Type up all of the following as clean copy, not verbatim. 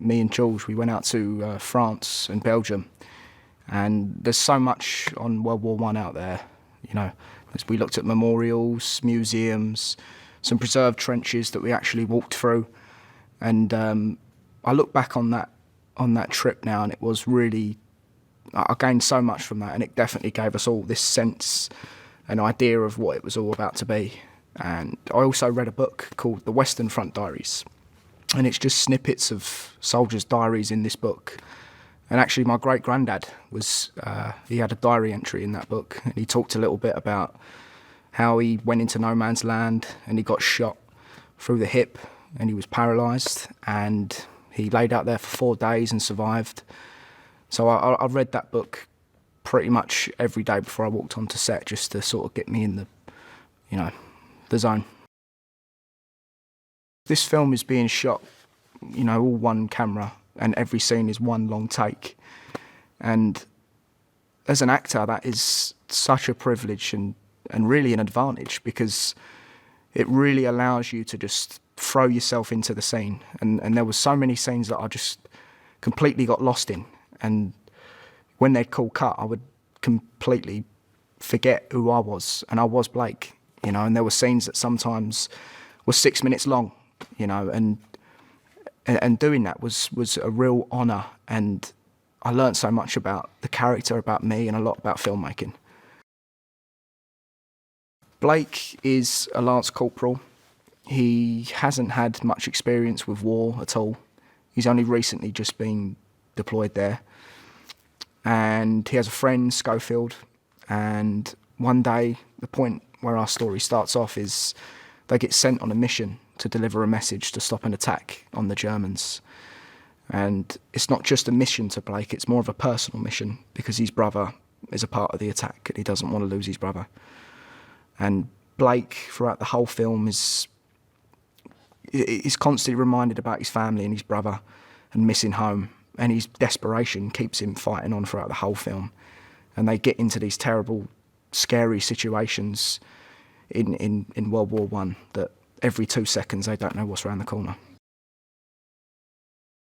me and George, we went out to France and Belgium, and there's so much on World War I out there, you know. As we looked at memorials, museums, some preserved trenches that we actually walked through, and I look back on that trip now, and it was really, I gained so much from that, and it definitely gave us all this sense, an idea of what it was all about to be. And I also read a book called The Western Front Diaries, and it's just snippets of soldiers' diaries in this book. And actually my great-granddad he had a diary entry in that book, and he talked a little bit about how he went into no man's land and he got shot through the hip and he was paralysed, and he laid out there for 4 days and survived. So I read that book pretty much every day before I walked onto set, just to sort of get me in the zone. This film is being shot, all one camera, and every scene is one long take. And as an actor, that is such a privilege and really an advantage, because it really allows you to just throw yourself into the scene. And there were so many scenes that I just completely got lost in. And when they'd call cut, I would completely forget who I was. And I was Blake, and there were scenes that sometimes were 6 minutes long, and doing that was a real honour, and I learnt so much about the character, about me, and a lot about filmmaking. Blake is a Lance Corporal. He hasn't had much experience with war at all. He's only recently just been deployed there. And he has a friend, Schofield, and one day, the point where our story starts off is they get sent on a mission to deliver a message to stop an attack on the Germans. And it's not just a mission to Blake, it's more of a personal mission, because his brother is a part of the attack and he doesn't want to lose his brother. And Blake, throughout the whole film, is constantly reminded about his family and his brother and missing home. And his desperation keeps him fighting on throughout the whole film. And they get into these terrible, scary situations in World War I that every 2 seconds they don't know what's around the corner.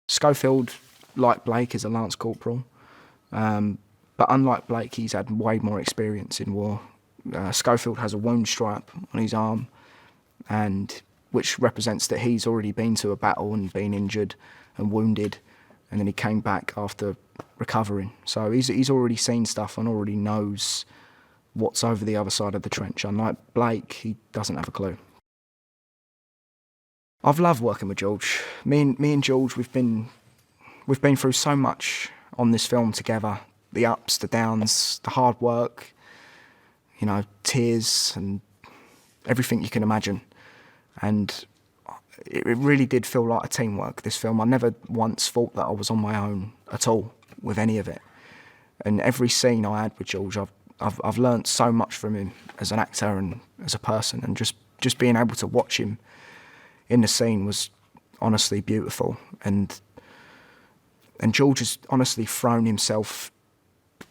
Schofield, like Blake, is a Lance Corporal. But unlike Blake, he's had way more experience in war. Schofield has a wound stripe on his arm, and which represents that he's already been to a battle and been injured and wounded, and then he came back after recovering. So he's already seen stuff and already knows what's over the other side of the trench. Unlike Blake, he doesn't have a clue. I've loved working with George. Me and George, we've been through so much on this film together. The ups, the downs, the hard work, tears and everything you can imagine. And it really did feel like a teamwork, this film. I never once thought that I was on my own at all with any of it. And every scene I had with George, I've learnt so much from him as an actor and as a person, and just being able to watch him in the scene was honestly beautiful. And George has honestly thrown himself,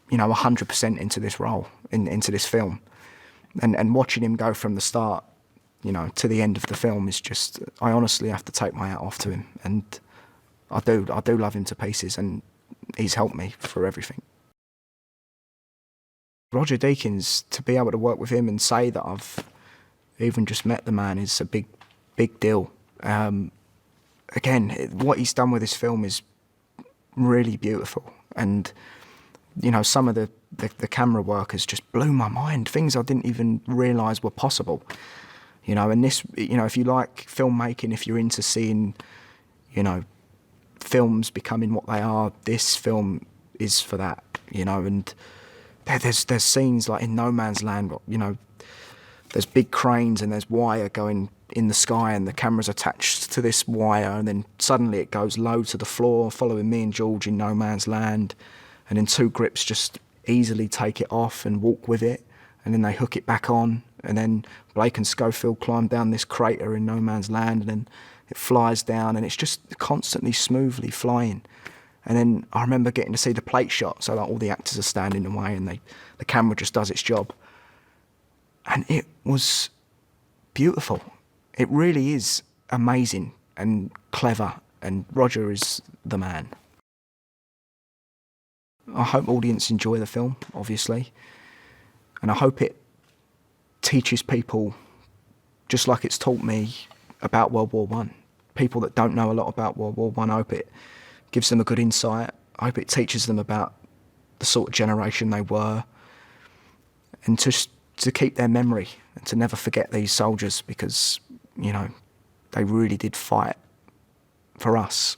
100% into this role, into this film. And watching him go from the start, to the end of the film is just, I honestly have to take my hat off to him. And I do love him to pieces, and he's helped me through everything. Roger Deakins, to be able to work with him and say that I've even just met the man is a big deal. Again, what he's done with this film is really beautiful. And, some of the camera work has just blew my mind. Things I didn't even realise were possible. And this, if you like filmmaking, if you're into seeing, films becoming what they are, this film is for that, and there's scenes like in No Man's Land, there's big cranes and there's wire going in the sky and the camera's attached to this wire, and then suddenly it goes low to the floor, following me and George in No Man's Land, and then two grips just easily take it off and walk with it, and then they hook it back on, and then Blake and Schofield climb down this crater in No Man's Land, and then it flies down, and it's just constantly smoothly flying. And then I remember getting to see the plate shot, so that all the actors are standing in the way and the camera just does its job. And it was beautiful. It really is amazing and clever and Roger is the man. I hope audience enjoy the film, obviously, and I hope it teaches people, just like it's taught me, about World War One. People that don't know a lot about World War One, I hope it gives them a good insight. I hope it teaches them about the sort of generation they were, and to keep their memory and to never forget these soldiers, because, you know, they really did fight for us.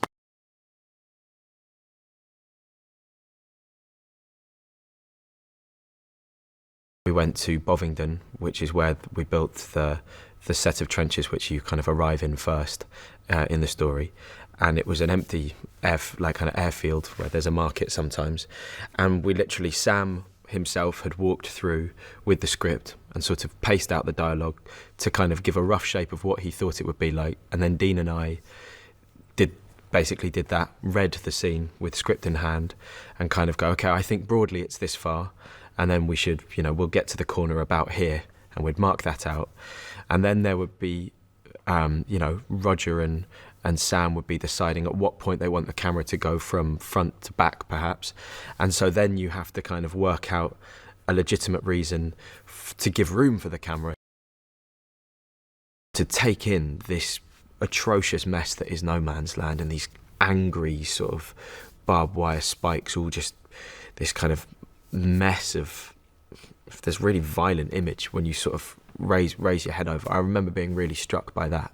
We went to Bovingdon, which is where we built the set of trenches which you kind of arrive in first in the story, and it was an empty airfield where there's a market sometimes, and we literally, Sam himself had walked through with the script and sort of paced out the dialogue to kind of give a rough shape of what he thought it would be like, and then Dean and I basically did that, read the scene with script in hand and kind of go, okay, I think broadly it's this far, and then we should, we'll get to the corner about here, and we'd mark that out. And then there would be, Roger and Sam would be deciding at what point they want the camera to go from front to back, perhaps. And so then you have to kind of work out a legitimate reason to give room for the camera to take in this atrocious mess that is no man's land, and these angry sort of barbed wire spikes, all just this kind of mess of this really violent image when you sort of raise your head over. I remember being really struck by that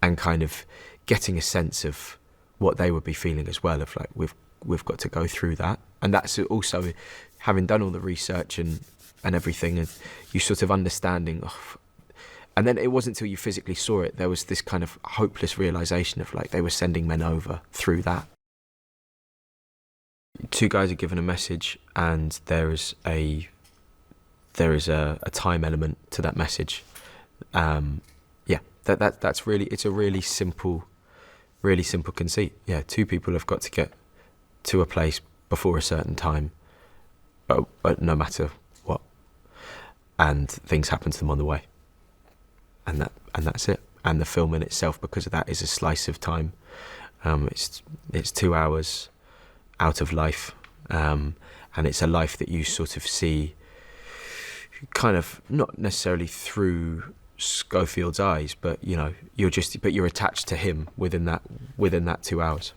and kind of getting a sense of what they would be feeling as well, of like, we've got to go through that. And that's also, having done all the research and everything, and you sort of understanding of, and then it wasn't until you physically saw it, there was this kind of hopeless realisation of like, they were sending men over through that. Two guys are given a message, and there is a time element to that message. That's really, it's a really simple conceit. Yeah, two people have got to get to a place before a certain time, but no matter what, and things happen to them on the way, and that's it. And the film in itself, because of that, is a slice of time. It's 2 hours out of life, and it's a life that you sort of see kind of not necessarily through Schofield's eyes, but you're attached to him within that 2 hours,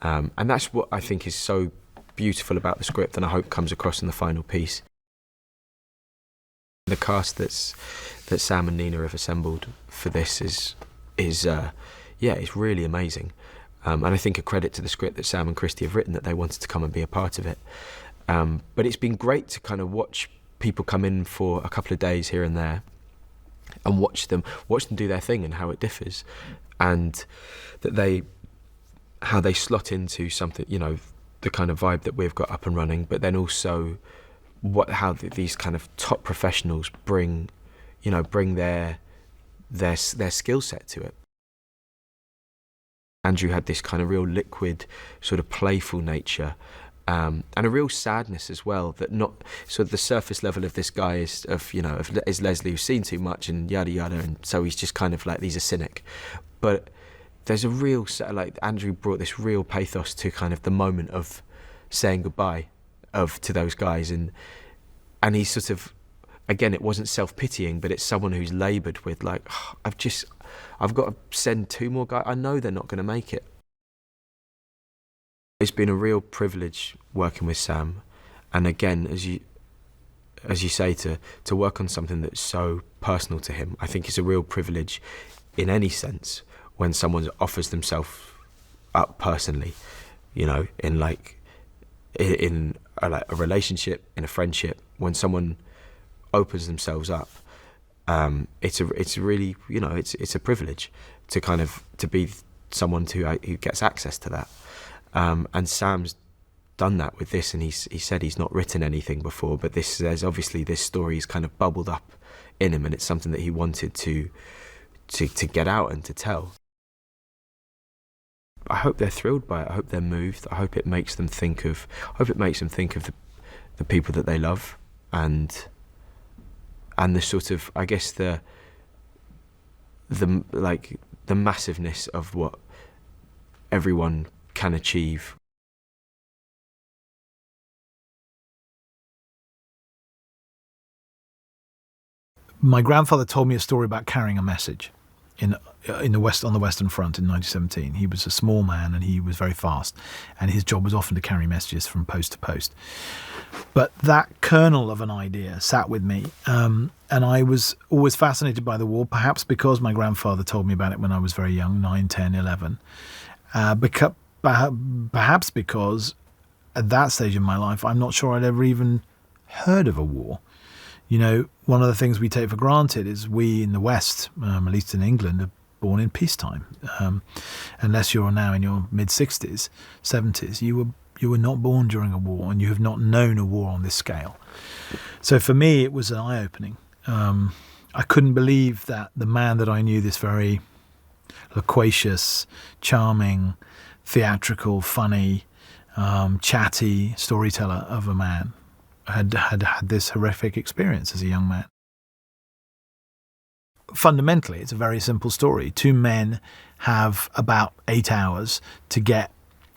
and that's what I think is so beautiful about the script, and I hope comes across in the final piece. The cast that Sam and Nina have assembled for this is it's really amazing. And I think a credit to the script that Sam and Christy have written, that they wanted to come and be a part of it. But it's been great to kind of watch people come in for a couple of days here and there and watch them do their thing and how it differs, and that how they slot into something, the kind of vibe that we've got up and running, but then also how these kind of top professionals bring their skill set to it. Andrew had this kind of real liquid, sort of playful nature, and a real sadness as well, that not sort of the surface level of this guy is Leslie, who's seen too much and yada yada, and so he's just kind of like, he's a cynic. But there's a real, like, Andrew brought this real pathos to kind of the moment of saying goodbye to those guys, and he's sort of, again, it wasn't self-pitying, but it's someone who's laboured with, like, I've got to send 2 more guys, I know they're not going to make it. It's been a real privilege working with Sam, and again, as you say, to work on something that's so personal to him, I think it's a real privilege in any sense when someone offers themselves up personally, in a relationship, in a friendship, when someone opens themselves up, it's a really, it's a privilege to be someone who gets access to that. And Sam's done that with this, and he said he's not written anything before, but there's obviously this story is kind of bubbled up in him, and it's something that he wanted to get out and to tell. I hope they're thrilled by it. I hope they're moved. I hope it makes them think of the people that they love, and the sort of, I guess, the massiveness of what everyone can achieve. My grandfather told me a story about carrying a message in the West, on the Western Front in 1917. He was a small man and he was very fast, and his job was often to carry messages from post to post. But that kernel of an idea sat with me, and I was always fascinated by the war, perhaps because my grandfather told me about it when I was very young, 9, 10, 11. Perhaps because at that stage in my life, I'm not sure I'd ever even heard of a war. You know, one of the things we take for granted is we in the West, at least in England, are born in peacetime. Unless you're now in your mid-60s, 70s, you were not born during a war, and you have not known a war on this scale. So for me, it was an eye-opening. I couldn't believe that the man that I knew, this very loquacious, charming, theatrical, funny, chatty storyteller of a man, had this horrific experience as a young man. Fundamentally, it's a very simple story. Two men have about 8 hours to get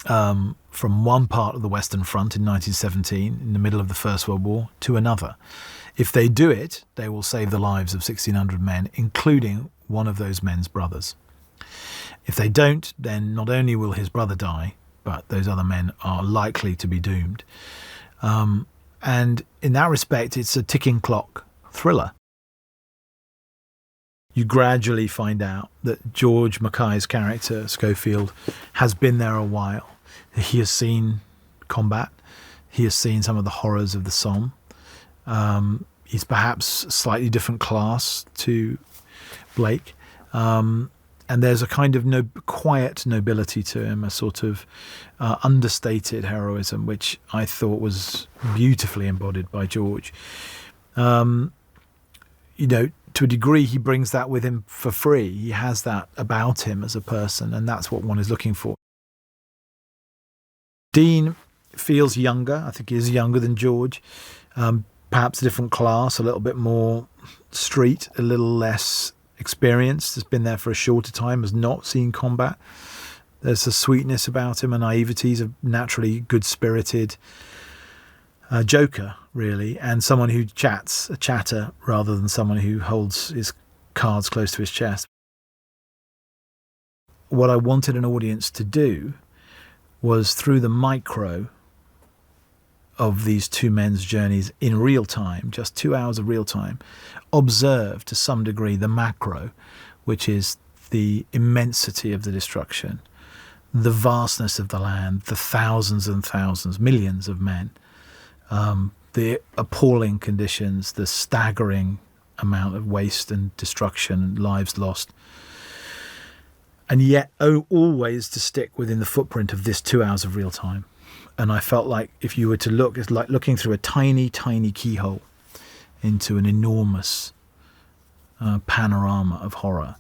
from one part of the Western Front in 1917, in the middle of the First World War, to another. If they do it, they will save the lives of 1,600 men, including one of those men's brothers. If they don't, then not only will his brother die, but those other men are likely to be doomed. And in that respect, it's a ticking clock thriller. You gradually find out that George MacKay's character, Schofield, has been there a while. He has seen combat. He has seen some of the horrors of the Somme. He's perhaps a slightly different class to Blake. And there's a kind of quiet nobility to him, a sort of understated heroism, which I thought was beautifully embodied by George. You know, to a degree, he brings that with him for free. He has that about him as a person, and that's what one is looking for. Dean feels younger. I think he is younger than George. Perhaps a different class, a little bit more street, a little less experienced, has been there for a shorter time, has not seen combat. There's a sweetness about him, a naivety. He's a naturally good-spirited joker, really, and someone who chats, a chatter, rather than someone who holds his cards close to his chest. What I wanted an audience to do was, through the micro of these two men's journeys in real time, just 2 hours of real time, observe to some degree the macro, which is the immensity of the destruction, the vastness of the land, the thousands and thousands, millions of men, the appalling conditions, the staggering amount of waste and destruction and lives lost. And yet always to stick within the footprint of this 2 hours of real time. And I felt like if you were to look, it's like looking through a tiny, tiny keyhole into an enormous panorama of horror.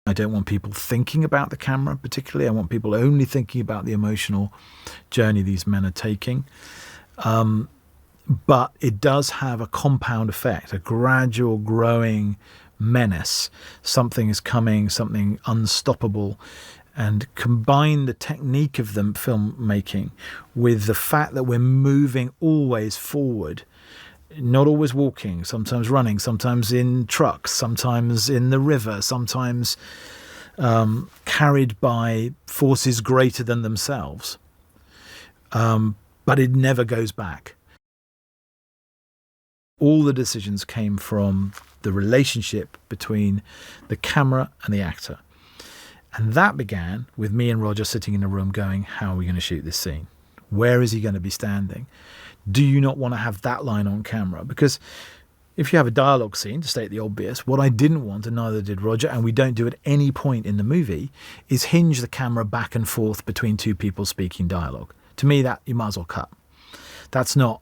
I don't want people thinking about the camera particularly. I want people only thinking about the emotional journey these men are taking. But it does have a compound effect, a gradual growing menace. Something is coming, something unstoppable. And combine the technique of the filmmaking with the fact that we're moving always forward, not always walking, sometimes running, sometimes in trucks, sometimes in the river, sometimes carried by forces greater than themselves. But it never goes back. All the decisions came from the relationship between the camera and the actor. And that began with me and Roger sitting in a room going, how are we going to shoot this scene? Where is he going to be standing? Do you not want to have that line on camera? Because if you have a dialogue scene, to state the obvious, what I didn't want, and neither did Roger, and we don't do at any point in the movie, is hinge the camera back and forth between two people speaking dialogue. To me, that you might as well cut. That's not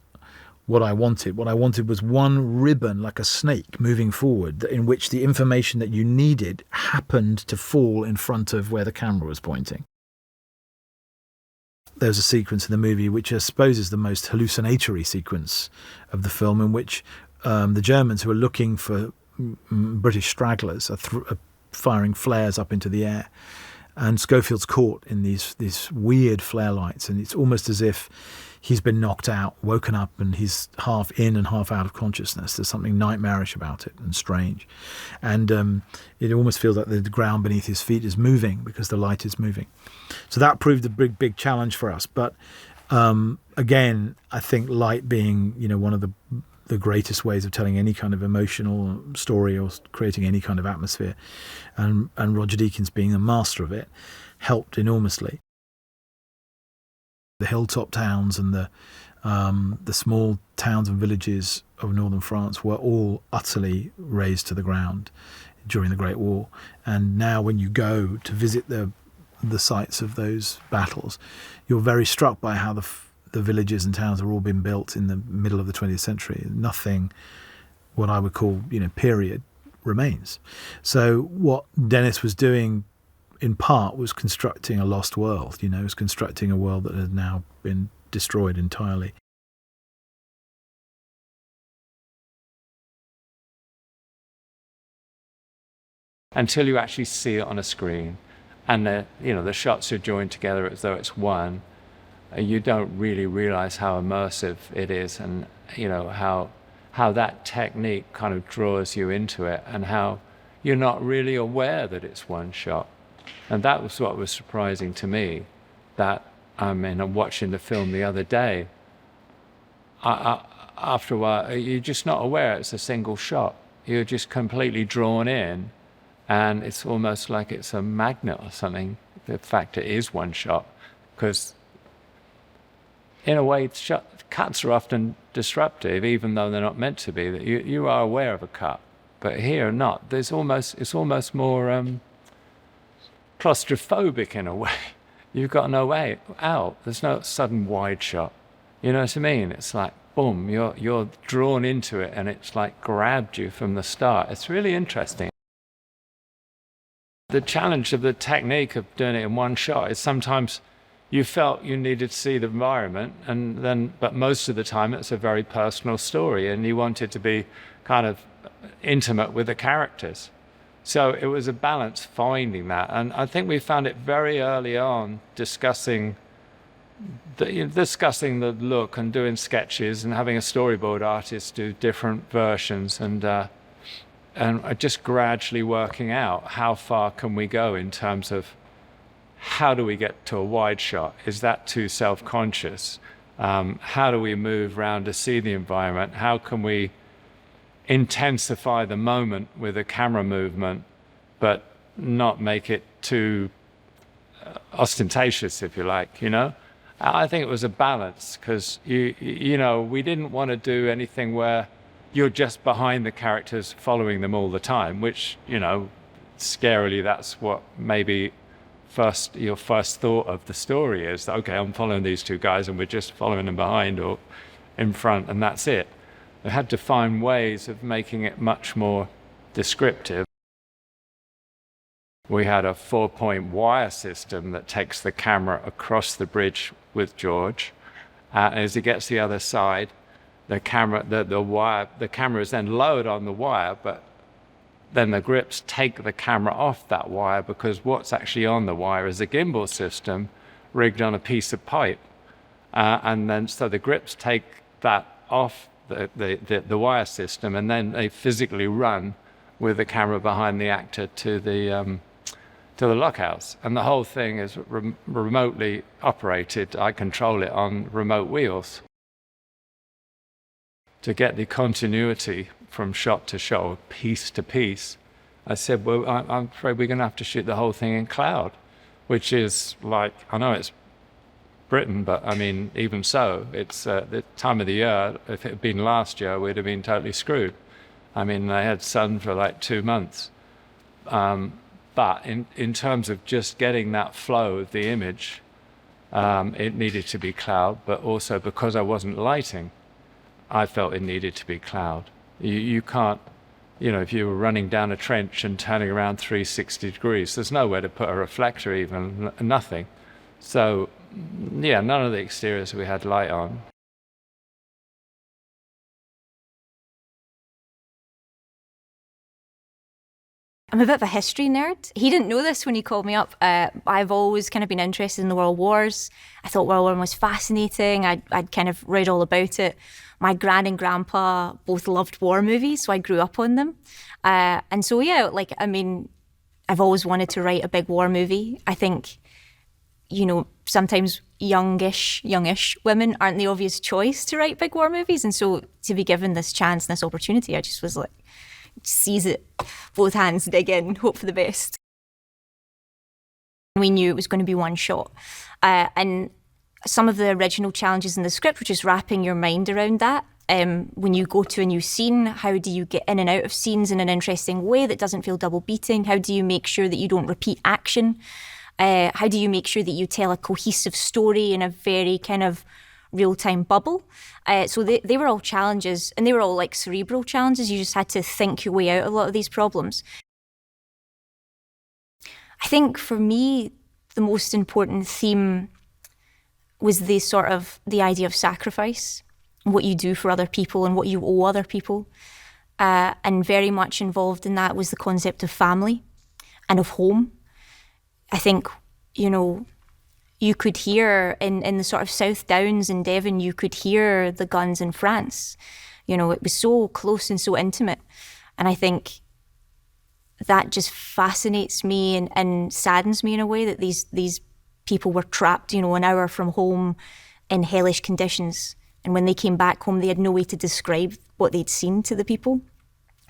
what I wanted. What I wanted was one ribbon, like a snake, moving forward, in which the information that you needed happened to fall in front of where the camera was pointing. There's a sequence in the movie which I suppose is the most hallucinatory sequence of the film, in which the Germans, who are looking for British stragglers, are firing flares up into the air. and Schofield's caught in these weird flare lights, and it's almost as if he's been knocked out, woken up, and he's half in and half out of consciousness. There's something nightmarish about it and strange, and it almost feels like the ground beneath his feet is moving because the light is moving. So that proved a big challenge for us. But again, I think light being, you know, one of the greatest ways of telling any kind of emotional story or creating any kind of atmosphere, and Roger Deakins being a master of it, helped enormously. The hilltop towns and the small towns and villages of northern France were all utterly razed to the ground during the Great War, and now when you go to visit the sites of those battles, you're very struck by how the villages and towns have all been built in the middle of the 20th century. Nothing, what I would call, you know, period, remains. So what Dennis was doing, in part, was constructing a lost world. You know, was constructing a world that had now been destroyed entirely. Until you actually see it on a screen, and the shots are joined together as though it's one, you don't really realize how immersive it is, and you know how that technique kind of draws you into it, and how you're not really aware that it's one shot. And that was what was surprising to me, that I'm watching the film the other day, after a while you're just not aware it's a single shot. You're just completely drawn in, and it's almost like it's a magnet or something, the fact it is one shot, because in a way, cuts are often disruptive, even though they're not meant to be. That you are aware of a cut, but here not. It's almost more claustrophobic in a way. You've got no way out. There's no sudden wide shot. You know what I mean? It's like boom, you're drawn into it, and it's like grabbed you from the start. It's really interesting. The challenge of the technique of doing it in one shot is sometimes you felt you needed to see the environment, but most of the time it's a very personal story, and you wanted to be kind of intimate with the characters. So it was a balance finding that, and I think we found it very early on, discussing the look and doing sketches and having a storyboard artist do different versions, and just gradually working out how far can we go in terms of how do we get to a wide shot? Is that too self-conscious? How do we move around to see the environment? How can we intensify the moment with a camera movement, but not make it too ostentatious, if you like, you know? I think it was a balance, because you know, we didn't want to do anything where you're just behind the characters following them all the time, which, you know, scarily that's what maybe your first thought of the story is. Okay, I'm following these two guys and we're just following them behind or in front, and that's it. We had to find ways of making it much more descriptive. We had a 4-point wire system that takes the camera across the bridge with George. As he gets to the other side, the camera is then lowered on the wire, but then the grips take the camera off that wire, because what's actually on the wire is a gimbal system rigged on a piece of pipe. And then so the grips take that off the wire system, and then they physically run with the camera behind the actor to the lockhouse. And the whole thing is remotely operated. I control it on remote wheels. To get the continuity from shot to shot, or piece to piece, I said, well, I'm afraid we're going to have to shoot the whole thing in cloud, which is like, I know it's Britain, but I mean, even so, it's the time of the year. If it had been last year, we'd have been totally screwed. I mean, they had sun for like 2 months. But in terms of just getting that flow of the image, it needed to be cloud, but also because I wasn't lighting, I felt it needed to be cloud. You can't, you know, if you were running down a trench and turning around 360 degrees, there's nowhere to put a reflector even, nothing. So, yeah, none of the exteriors we had light on. I'm a bit of a history nerd. He didn't know this when he called me up. I've always kind of been interested in the World Wars. I thought World War I was fascinating. I'd kind of read all about it. My gran and grandpa both loved war movies, so I grew up on them. And so, yeah, like, I mean, I've always wanted to write a big war movie. I think, you know, sometimes youngish women aren't the obvious choice to write big war movies. And so to be given this chance and this opportunity, I just was like, seize it, both hands, dig in, hope for the best. We knew it was going to be one shot. And some of the original challenges in the script were just wrapping your mind around that. When you go to a new scene, how do you get in and out of scenes in an interesting way that doesn't feel double beating? How do you make sure that you don't repeat action? How do you make sure that you tell a cohesive story in a very kind of real-time bubble? So they were all challenges, and they were all like cerebral challenges. You just had to think your way out of a lot of these problems. I think for me, the most important theme was the idea of sacrifice, what you do for other people and what you owe other people. And very much involved in that was the concept of family and of home. I think, you know, you could hear in the sort of South Downs in Devon, you could hear the guns in France. You know, it was so close and so intimate. And I think that just fascinates me and saddens me in a way that these people were trapped, you know, an hour from home in hellish conditions. And when they came back home, they had no way to describe what they'd seen to the people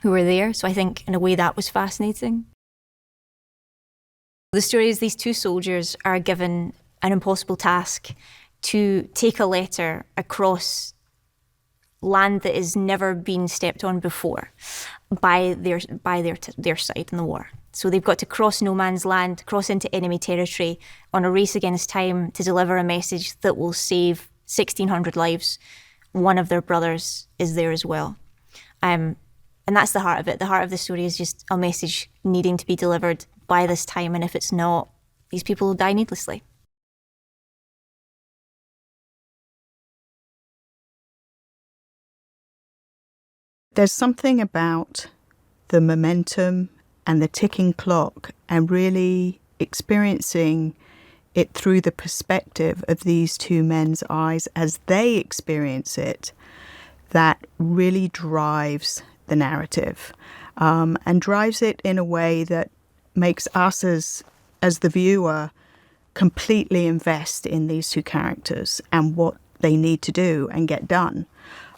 who were there. So I think in a way that was fascinating. The story is these two soldiers are given an impossible task to take a letter across land that has never been stepped on before by their side in the war. So they've got to cross no man's land, cross into enemy territory on a race against time to deliver a message that will save 1,600 lives. One of their brothers is there as well. And that's the heart of it. The heart of the story is just a message needing to be delivered by this time, and if it's not, these people will die needlessly. There's something about the momentum and the ticking clock and really experiencing it through the perspective of these two men's eyes as they experience it that really drives the narrative, and drives it in a way that makes us as the viewer completely invest in these two characters and what they need to do and get done.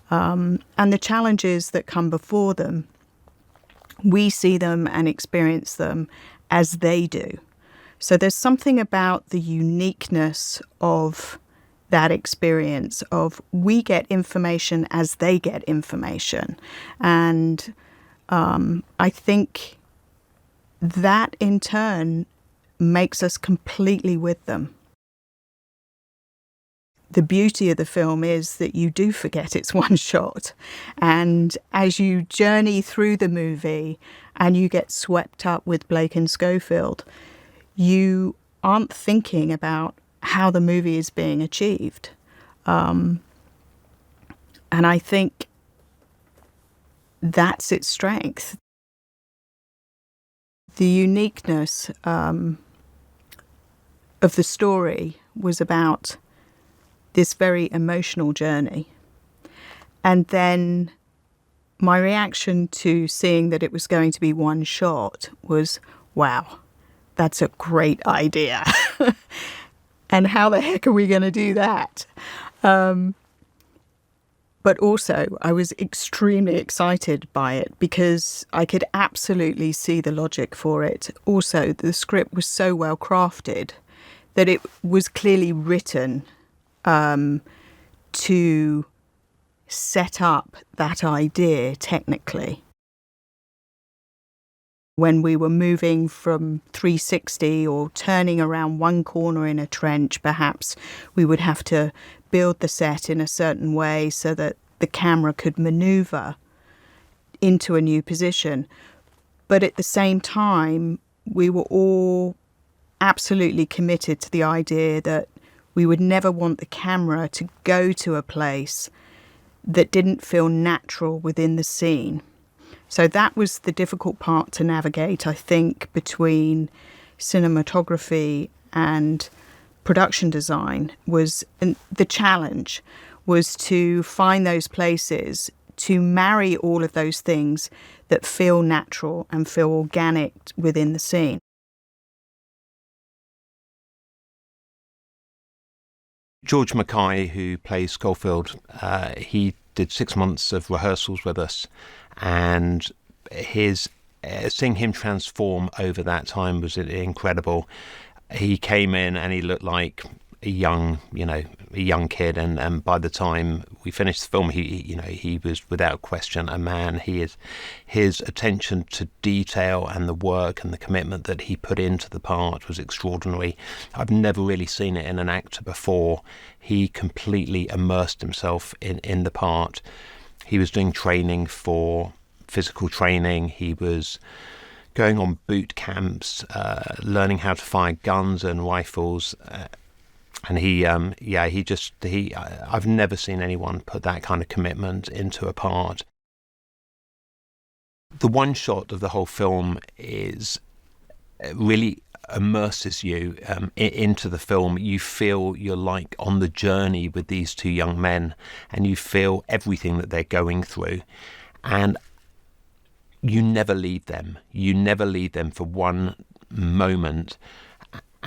And the challenges that come before them, we see them and experience them as they do. So there's something about the uniqueness of that experience of we get information as they get information. And I think that in turn makes us completely with them. The beauty of the film is that you do forget it's one shot. And as you journey through the movie and you get swept up with Blake and Schofield, you aren't thinking about how the movie is being achieved. And I think that's its strength. The uniqueness of the story was about this very emotional journey. And then my reaction to seeing that it was going to be one shot was, wow, that's a great idea. And how the heck are we going to do that? But also, I was extremely excited by it because I could absolutely see the logic for it. Also, the script was so well crafted that it was clearly written to set up that idea technically. When we were moving from 360 or turning around one corner in a trench, perhaps we would have to build the set in a certain way so that the camera could maneuver into a new position. But at the same time, we were all absolutely committed to the idea that we would never want the camera to go to a place that didn't feel natural within the scene. So that was the difficult part to navigate, I think, between cinematography and production design. And the challenge was to find those places to marry all of those things that feel natural and feel organic within the scene. George MacKay, who plays Schofield, he did 6 months of rehearsals with us, and his seeing him transform over that time was incredible. He came in and he looked like a young kid, and by the time we finished the film, he was without question a man. His attention to detail and the work and the commitment that he put into the part was extraordinary. I've never really seen it in an actor before. He completely immersed himself in the part. He was doing training for physical training. He was going on boot camps, learning how to fire guns and rifles. And I've never seen anyone put that kind of commitment into a part. The one shot of the whole film really immerses you into the film. You feel you're like on the journey with these two young men, and you feel everything that they're going through. And you never leave them. You never leave them for one moment.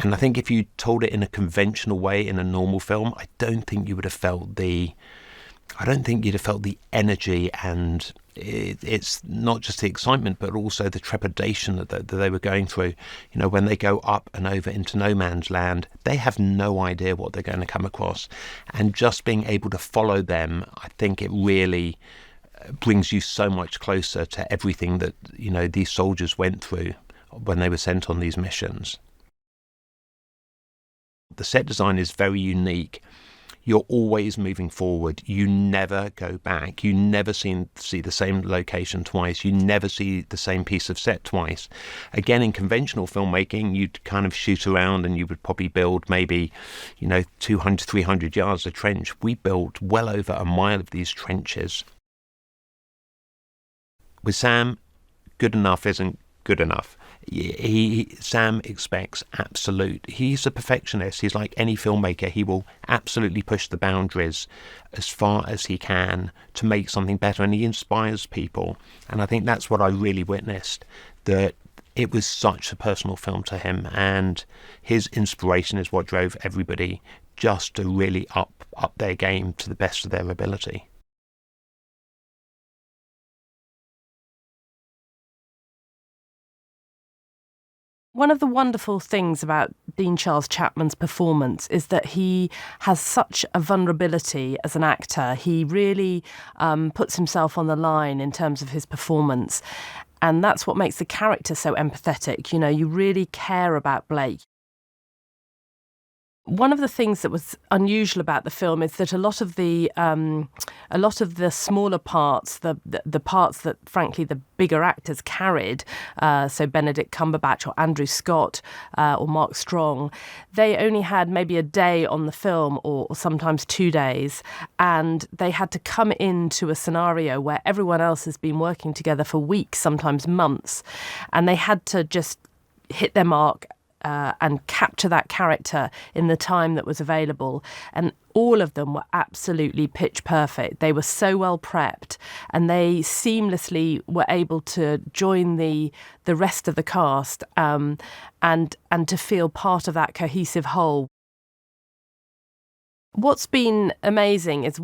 And I think if you told it in a conventional way in a normal film, I don't think you'd have felt the energy, and it's not just the excitement, but also the trepidation that they were going through. You know, when they go up and over into no man's land, they have no idea what they're going to come across. And just being able to follow them, I think it really brings you so much closer to everything that, you know, these soldiers went through when they were sent on these missions. The set design is very unique. You're always moving forward. You never go back. You never see the same location twice. You never see the same piece of set twice. Again, in conventional filmmaking, you'd kind of shoot around and you would probably build maybe, 200, 300 yards of trench. We built well over a mile of these trenches. With Sam, good enough isn't good enough. Sam expects absolute. He's a perfectionist. He's like any filmmaker. He will absolutely push the boundaries as far as he can to make something better, and he inspires people. And I think that's what I really witnessed, that it was such a personal film to him, and his inspiration is what drove everybody just to really up their game to the best of their ability. One of the wonderful things about Dean Charles Chapman's performance is that he has such a vulnerability as an actor. He really puts himself on the line in terms of his performance. And that's what makes the character so empathetic. You know, you really care about Blake. One of the things that was unusual about the film is that a lot of the smaller parts, the parts that frankly the bigger actors carried, so Benedict Cumberbatch or Andrew Scott or Mark Strong, they only had maybe a day on the film or sometimes 2 days, and they had to come into a scenario where everyone else has been working together for weeks, sometimes months, and they had to just hit their mark and capture that character in the time that was available. And all of them were absolutely pitch perfect. They were so well prepped, and they seamlessly were able to join the rest of the cast and to feel part of that cohesive whole. What's been amazing is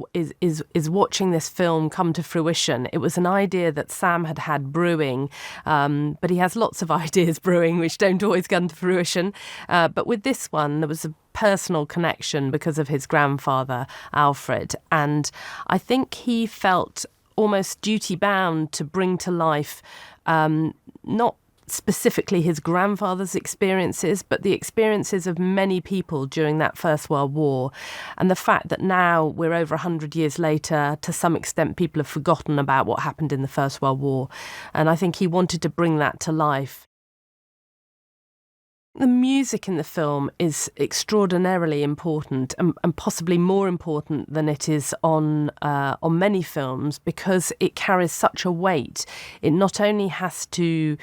watching this film come to fruition. It was an idea that Sam had brewing, but he has lots of ideas brewing which don't always come to fruition. But with this one, there was a personal connection because of his grandfather, Alfred. And I think he felt almost duty-bound to bring to life not specifically his grandfather's experiences, but the experiences of many people during that First World War. And the fact that now we're over 100 years later, to some extent people have forgotten about what happened in the First World War. And I think he wanted to bring that to life. The music in the film is extraordinarily important and possibly more important than it is on many films, because it carries such a weight. It not only has to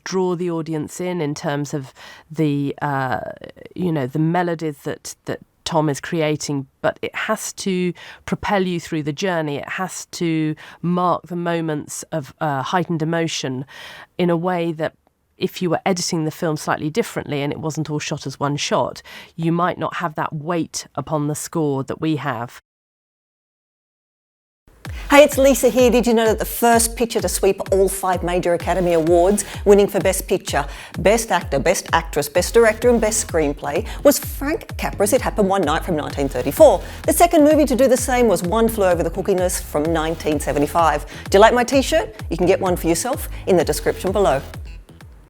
draw the audience in terms of the the melodies that Tom is creating, but it has to propel you through the journey. It has to mark the moments of heightened emotion in a way that if you were editing the film slightly differently and it wasn't all shot as one shot, you might not have that weight upon the score that we have. Hey, it's Lisa here. Did you know that the first picture to sweep all 5 major Academy Awards, winning for Best Picture, Best Actor, Best Actress, Best Director and Best Screenplay, was Frank Capra's It Happened One Night from 1934. The second movie to do the same was One Flew Over the Cuckoo's Nest from 1975. Do you like my t-shirt? You can get one for yourself in the description below.